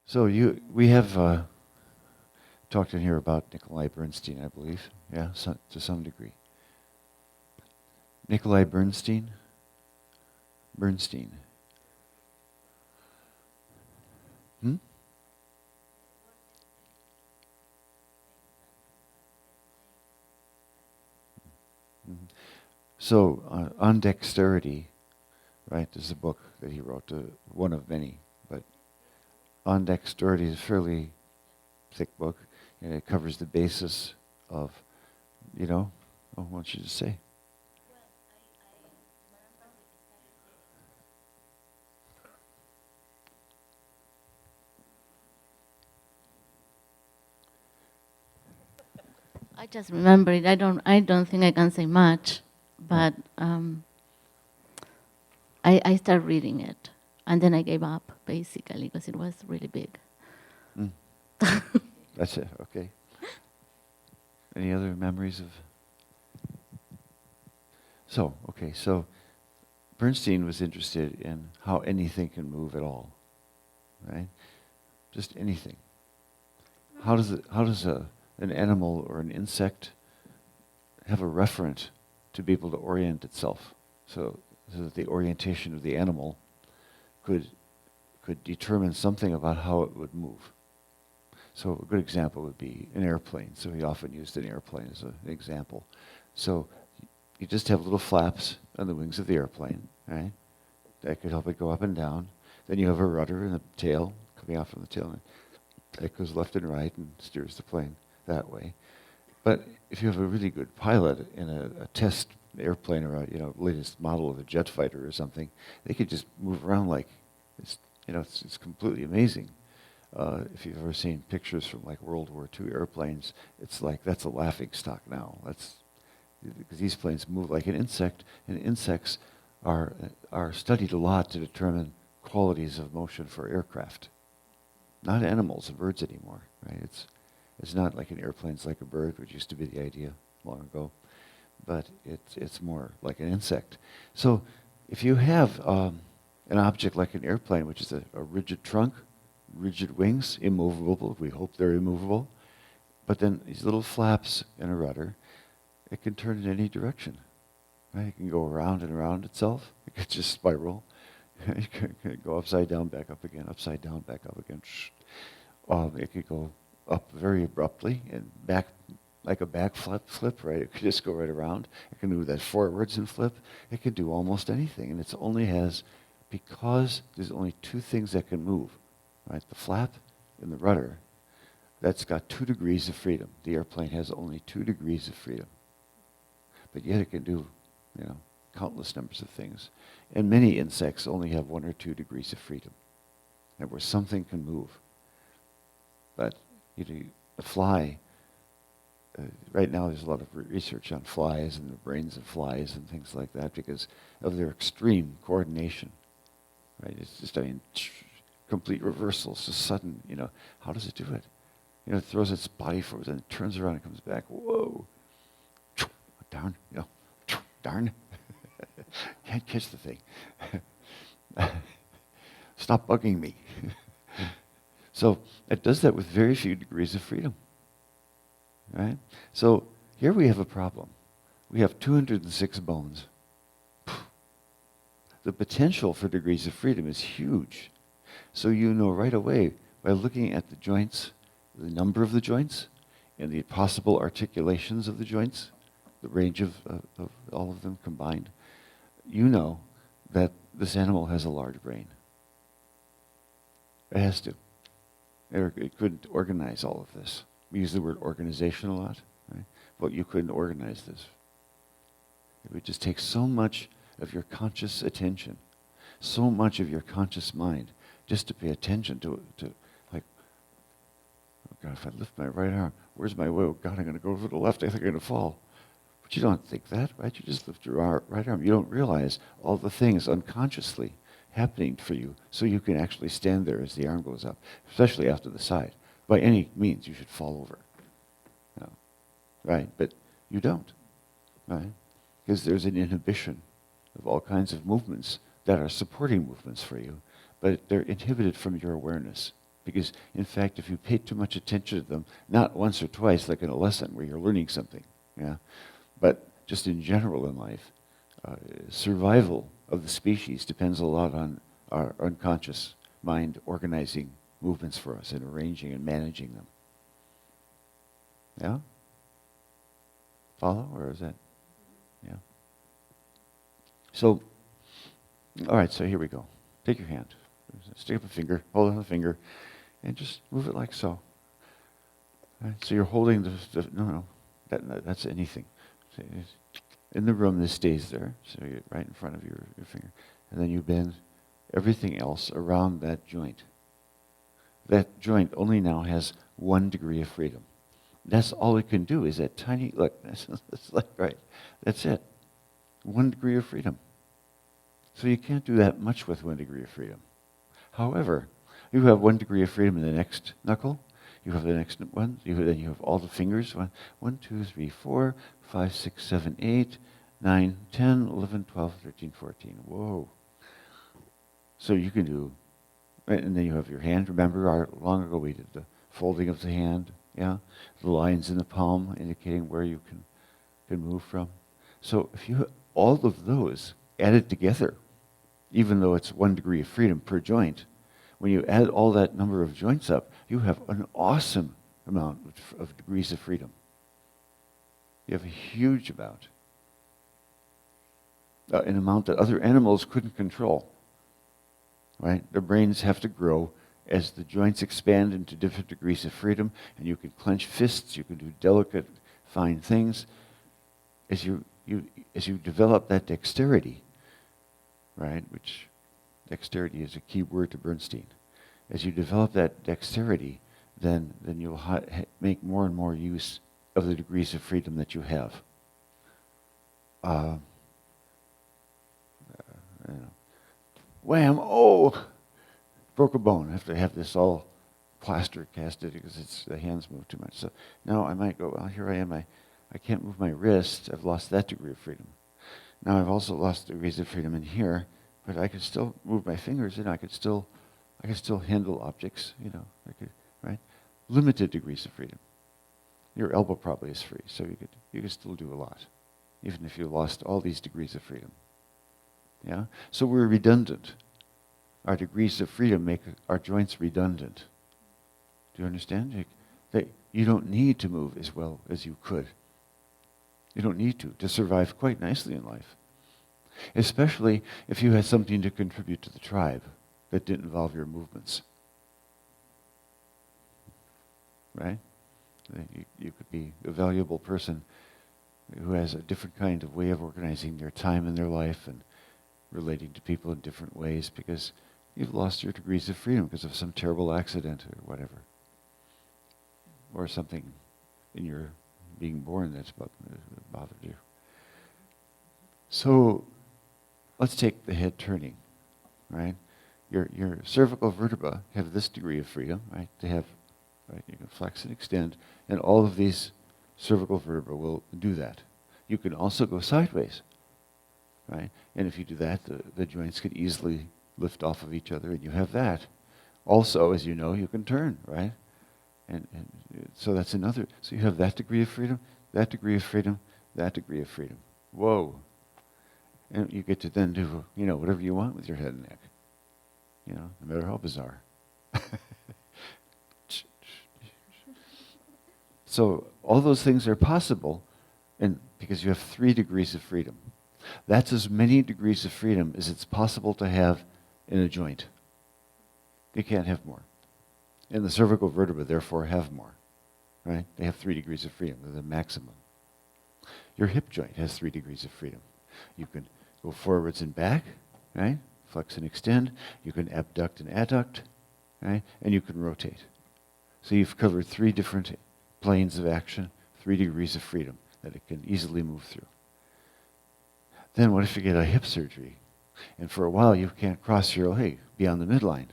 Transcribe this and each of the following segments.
So we have talked in here about Nikolai Bernstein, I believe. Yeah, to some degree. Nikolai Bernstein. Bernstein. Hmm? Mhm. So on Dexterity, right? This is a book that he wrote, one of many, but on Dexterity is a fairly thick book, and it covers the basis of, I want you to say. I just remember it. I don't think I can say much, but I started reading it, and then I gave up basically because it was really big. Mm. That's it. Okay. Any other memories of? So Bernstein was interested in how anything can move at all, right? Just anything. How does an animal or an insect have a referent to be able to orient itself, so that the orientation of the animal could determine something about how it would move. So a good example would be an airplane. So he often used an airplane as an example. So you just have little flaps on the wings of the airplane, right? That could help it go up and down. Then you have a rudder and a tail coming out from the tail. That goes left and right and steers the plane that way. But if you have a really good pilot in a test airplane or a latest model of a jet fighter or something, they could just move around like it's completely amazing. If you've ever seen pictures from like World War II airplanes, it's like that's a laughing stock now. That's because these planes move like an insect, and insects are studied a lot to determine qualities of motion for aircraft. Not animals and birds anymore, right? It's not like an airplane's like a bird, which used to be the idea long ago, but it's more like an insect. So if you have an object like an airplane, which is a rigid trunk, rigid wings, immovable, we hope they're immovable, but then these little flaps and a rudder, it can turn in any direction. Right? It can go around and around itself. It could just spiral. It could go upside down, back up again, upside down, back up again. It could go up very abruptly and back like a back flip, right? It could just go right around. It can do that forwards and flip. It can do almost anything. And it's only has, because there's only two things that can move, right? The flap and the rudder. That's got 2 degrees of freedom. The airplane has only 2 degrees of freedom. But yet it can do, countless numbers of things. And many insects only have 1 or 2 degrees of freedom, and where something can move. But a fly, right now there's a lot of research on flies and the brains of flies and things like that because of their extreme coordination. Right? It's just, complete reversals, just sudden, how does it do it? It throws its body forward and turns around and comes back. Whoa! Darn, darn. Can't catch the thing. Stop bugging me. So it does that with very few degrees of freedom. Right? So here we have a problem. We have 206 bones. The potential for degrees of freedom is huge. So you know right away by looking at the joints, the number of the joints, and the possible articulations of the joints, the range of all of them combined, you know that this animal has a large brain. It has to. It couldn't organize all of this. We use the word organization a lot, right? But you couldn't organize this. It would just take so much of your conscious attention, so much of your conscious mind, just to pay attention to like, oh God, if I lift my right arm, where's my way? Oh God, I'm going to go over to the left. I think I'm going to fall. But you don't think that, right? You just lift your right arm. You don't realize all the things unconsciously happening for you so you can actually stand there as the arm goes up, especially after the side. By any means, you should fall over. No. Right? But you don't. Right? Because there's an inhibition of all kinds of movements that are supporting movements for you, but they're inhibited from your awareness. Because, in fact, if you pay too much attention to them, not once or twice, like in a lesson where you're learning something, yeah, but just in general in life, survival of the species depends a lot on our unconscious mind organizing movements for us and arranging and managing them. Yeah? Follow, or is that? Yeah. So, all right, so here we go. Take your hand. Stick up a finger, hold up a finger, and just move it like so. All right, so you're holding that's anything. In the room, this stays there, so you're right in front of your finger. And then you bend everything else around that joint. That joint only now has 1 degree of freedom. That's all it can do is that tiny, look, that's like, right, that's it. 1 degree of freedom. So you can't do that much with 1 degree of freedom. However, you have 1 degree of freedom in the next knuckle. You have the next one. Then you have all the fingers. 1, 2, 3, 4, 5, 6, 7, 8, 9, 10, 11, 12, 13, 14. Whoa. So you can do, right, and then you have your hand. Remember, long ago we did the folding of the hand. Yeah, the lines in the palm indicating where you can move from. So if you have all of those added together, even though it's 1 degree of freedom per joint, when you add all that number of joints up, you have an awesome amount of degrees of freedom. You have a huge amount. An amount that other animals couldn't control. Right? Their brains have to grow as the joints expand into different degrees of freedom, and you can clench fists, you can do delicate, fine things. As you develop that dexterity, right, which dexterity is a key word to Bernstein. As you develop that dexterity, then you'll make more and more use of the degrees of freedom that you have. Wham! Oh! Broke a bone. I have to have this all plaster casted because the hands move too much. So now I might go, well, here I am. I can't move my wrist. I've lost that degree of freedom. Now I've also lost degrees of freedom in here, but I could still move my fingers and I could still handle objects, right? Limited degrees of freedom. Your elbow probably is free, so you could still do a lot, even if you lost all these degrees of freedom. Yeah? So we're redundant. Our degrees of freedom make our joints redundant. Do you understand? You don't need to move as well as you could. You don't need to survive quite nicely in life. Especially if you had something to contribute to the tribe that didn't involve your movements. Right? You could be a valuable person who has a different kind of way of organizing their time in their life and relating to people in different ways because you've lost your degrees of freedom because of some terrible accident or whatever. Or something in your being born that's bothered you. So let's take the head turning, right? Your cervical vertebra have this degree of freedom, right? Right? You can flex and extend, and all of these cervical vertebrae will do that. You can also go sideways, right? And if you do that, the joints can easily lift off of each other, and you have that. Also, as you know, you can turn, right? And so that's another. So you have that degree of freedom, that degree of freedom, that degree of freedom. Whoa. And you get to then do, whatever you want with your head and neck. No matter how bizarre. So all those things are possible, and because you have 3 degrees of freedom. That's as many degrees of freedom as it's possible to have in a joint. You can't have more. And the cervical vertebrae, therefore, have more. Right? They have 3 degrees of freedom. They're the maximum. Your hip joint has 3 degrees of freedom. You can go forwards and back, right? Flex and extend. You can abduct and adduct, right? And you can rotate. So you've covered 3 different planes of action, 3 degrees of freedom that it can easily move through. Then what if you get a hip surgery? And for a while you can't cross your leg beyond the midline.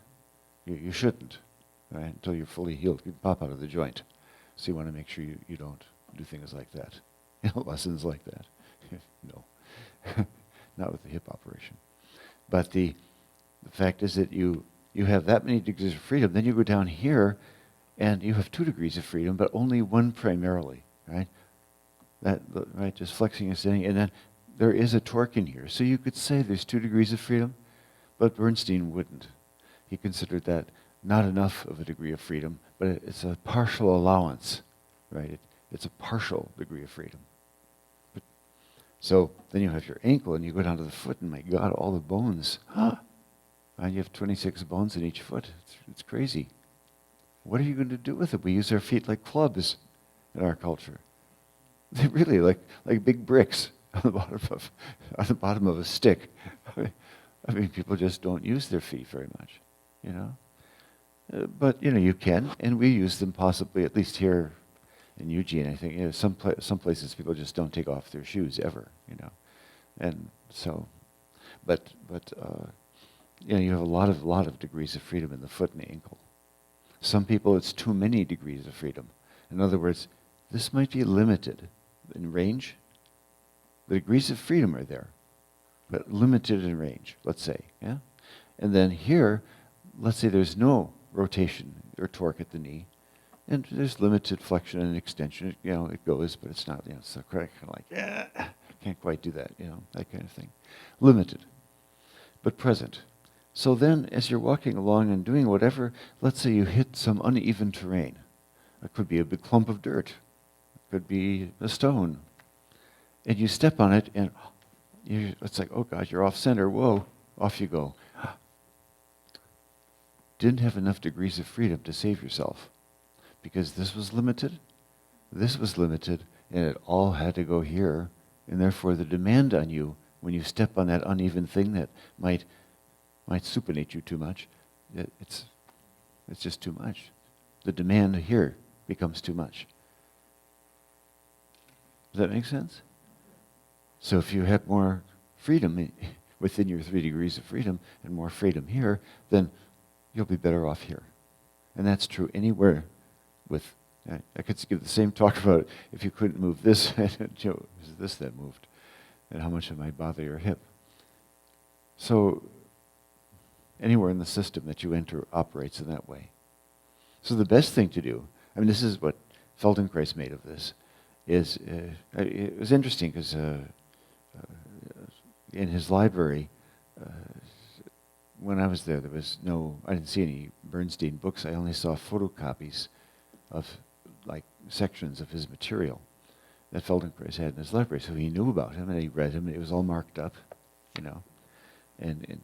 You shouldn't, right? Until you're fully healed. You pop out of the joint. So you want to make sure you don't do things like that. Lessons like that. No. Not with the hip operation. But the fact is that you you have that many degrees of freedom. Then you go down here, and you have 2 degrees of freedom, but only one primarily, right? Right, just flexing and extending, and then there is a torque in here. So you could say there's 2 degrees of freedom, but Bernstein wouldn't. He considered that not enough of a degree of freedom, but it's a partial allowance, right? It's a partial degree of freedom. But, so then you have your ankle, and you go down to the foot, and my God, all the bones. And you have 26 bones in each foot. It's crazy. What are you going to do with it? We use our feet like clubs in our culture. They really like big bricks on the bottom of a stick. I mean, people just don't use their feet very much, you know. But you know, you can, and we use them possibly, at least here in Eugene. I think, you know, some places people just don't take off their shoes ever, you know, and so, but you know, you have a lot of degrees of freedom in the foot and the ankle. Some people, it's too many degrees of freedom. In other words, this might be limited in range. The degrees of freedom are there, but limited in range, let's say, yeah? And then here, let's say there's no rotation or torque at the knee, and there's limited flexion and extension. You know, it goes, but it's not, you know, it's so kind of like, yeah, can't quite do that, you know, that kind of thing. Limited, but present. So then, as you're walking along and doing whatever, let's say you hit some uneven terrain. It could be a big clump of dirt. It could be a stone. And you step on it, and it's like, oh God, you're off center. Whoa, off you go. Didn't have enough degrees of freedom to save yourself. Because this was limited, and it all had to go here. And therefore the demand on you, when you step on that uneven thing that might supinate you too much, it's just too much. The demand here becomes too much. Does that make sense? So if you have more freedom within your 3 degrees of freedom and more freedom here, then you'll be better off here. And that's true anywhere with, I could give the same talk about if you couldn't move this, you know, is this that moved? And how much it might bother your hip. So anywhere in the system that you enter operates in that way. So the best thing to do, I mean, this is what Feldenkrais made of this, is, it was interesting because in his library, when I was there was I didn't see any Bernstein books. I only saw photocopies of like sections of his material that Feldenkrais had in his library. So he knew about him and he read him, and it was all marked up, you know. And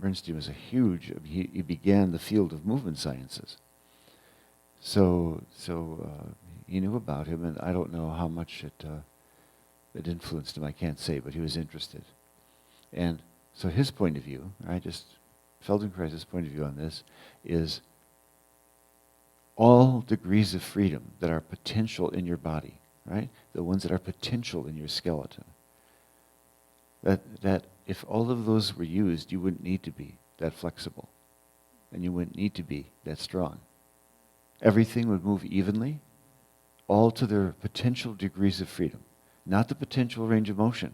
Bernstein was he began the field of movement sciences. So he knew about him, and I don't know how much it influenced him, I can't say, but he was interested. And so his point of view, Feldenkrais' point of view on this is all degrees of freedom that are potential in your body, right? The ones that are potential in your skeleton. That if all of those were used, you wouldn't need to be that flexible. And you wouldn't need to be that strong. Everything would move evenly, all to their potential degrees of freedom, not the potential range of motion.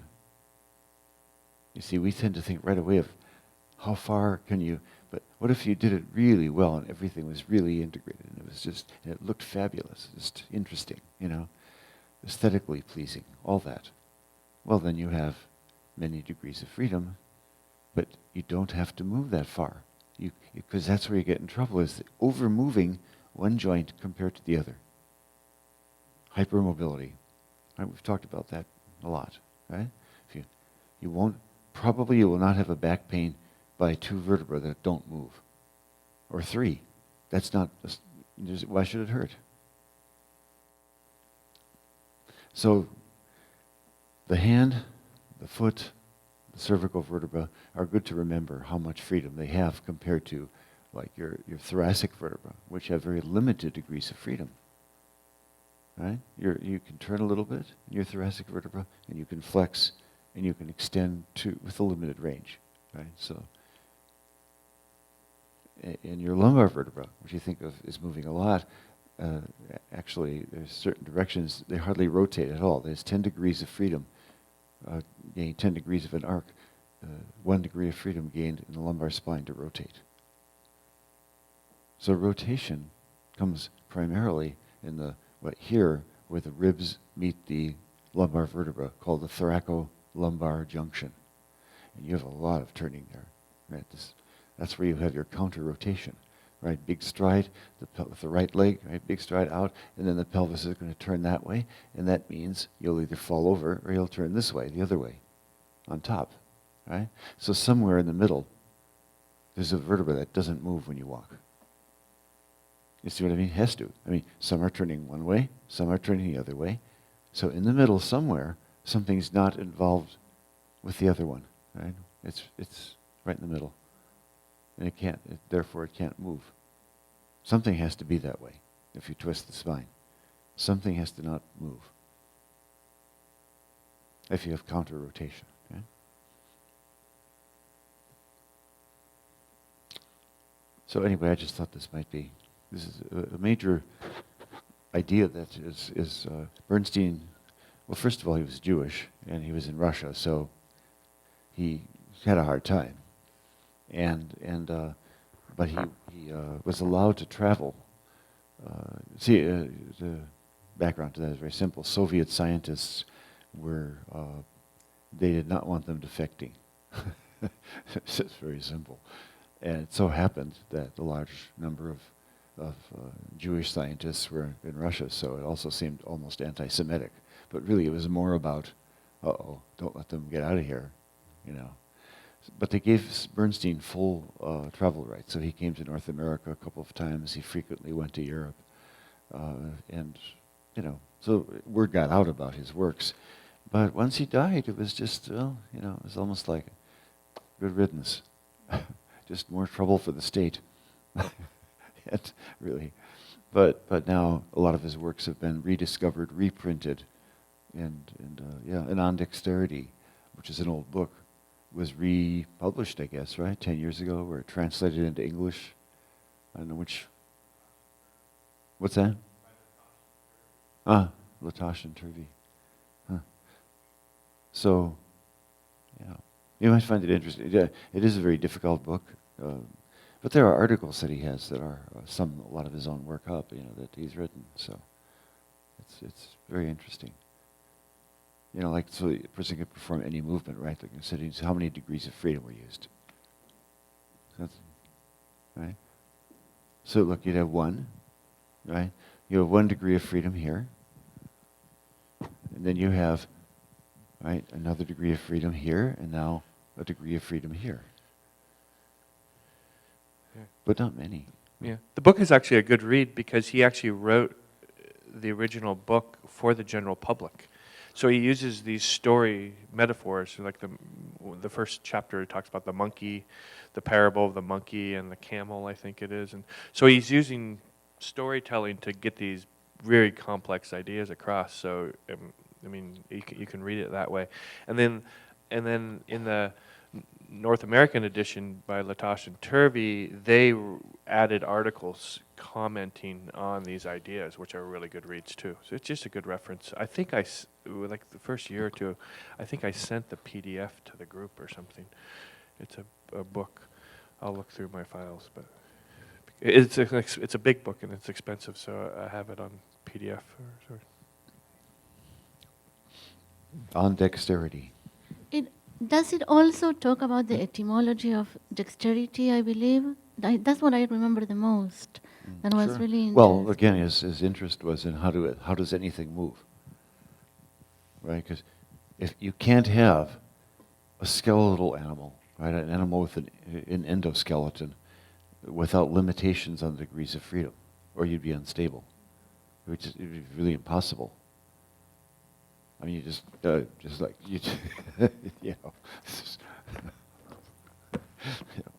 You see, we tend to think right away of how far can you, but what if you did it really well and everything was really integrated and it looked fabulous, just interesting, you know, aesthetically pleasing, all that. Well, then you have many degrees of freedom, but you don't have to move that far. Because that's where you get in trouble, is over moving one joint compared to the other. Hypermobility. Right, we've talked about that a lot, right? If you will not have a back pain by 2 vertebrae that don't move. Or 3. That's not, why should it hurt? So the hand, the foot, the cervical vertebra are good to remember how much freedom they have compared to like your thoracic vertebra, which have very limited degrees of freedom. Right? You can turn a little bit in your thoracic vertebra, and you can flex, and you can extend with a limited range. Right? So in your lumbar vertebra, which you think of as moving a lot, actually there's certain directions they hardly rotate at all. There's 10 degrees of freedom, 10 degrees of an arc, 1 degree of freedom gained in the lumbar spine to rotate. So rotation comes primarily in the, here, where the ribs meet the lumbar vertebra, called the thoracolumbar junction. And you have a lot of turning there, right? That's where you have your counter rotation, right? Big stride, with the right leg, right? Big stride out, and then the pelvis is going to turn that way, and that means you'll either fall over or you'll turn this way, the other way, on top, right? So somewhere in the middle, there's a vertebra that doesn't move when you walk. You see what I mean? It has to. I mean, some are turning one way, some are turning the other way. So in the middle somewhere, something's not involved with the other one, right? It's right in the middle. And therefore it can't move. Something has to be that way if you twist the spine. Something has to not move if you have counter rotation. Okay? So anyway, I just thought this is a major idea that is Bernstein. Well, first of all, he was Jewish and he was in Russia, so he had a hard time. But he was allowed to travel. The background to that is very simple. Soviet scientists they did not want them defecting. It's just very simple. And it so happened that a large number of Jewish scientists were in Russia, so it also seemed almost anti-Semitic. But really it was more about, don't let them get out of here, you know. But they gave Bernstein full travel rights, so he came to North America a couple of times. He frequently went to Europe, and so word got out about his works. But once he died, it was just, it was almost like good riddance, just more trouble for the state, really. But now a lot of his works have been rediscovered, reprinted, and on Dexterity, which is an old book, was republished, I guess, right, 10 years ago, where it translated into English. I don't know which. What's that? Latosh and Turvey. Huh. So, yeah, you might find it interesting. It is a very difficult book, but there are articles that he has that are a lot of his own work up, that he's written. So, it's very interesting. So a person can perform any movement, right? Like considering how many degrees of freedom were used. Right? So look, you'd have one, right? You have 1 degree of freedom here. And then you have, right, another degree of freedom here, and now a degree of freedom here. Yeah. But not many. Yeah. The book is actually a good read because he actually wrote the original book for the general public. So he uses these story metaphors, like the first chapter talks about the monkey, the parable of the monkey and the camel, I think it is. And so he's using storytelling to get these very complex ideas across. So, you can read it that way. And then in the North American edition by Latosh and Turvey, they added articles commenting on these ideas, which are really good reads too. So it's just a good reference. I think like the first year or two, I think I sent the PDF to the group or something. It's a book. I'll look through my files, but it's a big book and it's expensive, so I have it on PDF. On Dexterity. Does it also talk about the etymology of dexterity, I believe? That's what I remember the most. That was Sure. really interesting. Well, again, his interest was in how does anything move, right? Because if you can't have a skeletal animal, right, an animal with an endoskeleton, without limitations on the degrees of freedom, or you'd be unstable. It would be really impossible. I mean, you just like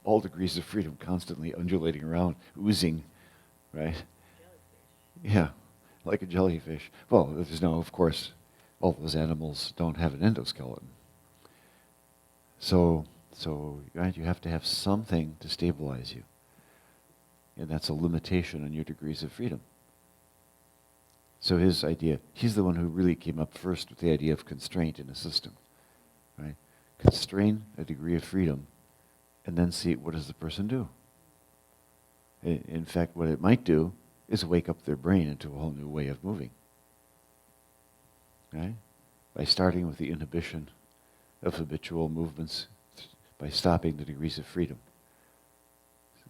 all degrees of freedom, constantly undulating around, oozing, right? Yeah, like a jellyfish. Well, there's of course, all those animals don't have an endoskeleton. So right, you have to have something to stabilize you, and that's a limitation on your degrees of freedom. So his idea, he's the one who really came up first with the idea of constraint in a system, right? Constrain a degree of freedom, and then see what does the person do. In fact, what it might do is wake up their brain into a whole new way of moving. Right? By starting with the inhibition of habitual movements, by stopping the degrees of freedom.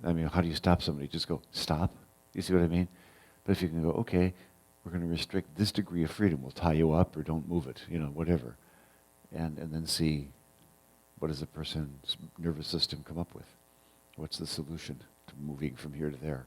I mean, how do you stop somebody? Just go, stop? You see what I mean? But if you can go, okay, we're going to restrict this degree of freedom. We'll tie you up or don't move it, whatever. And then see, what does the person's nervous system come up with? What's the solution to moving from here to there?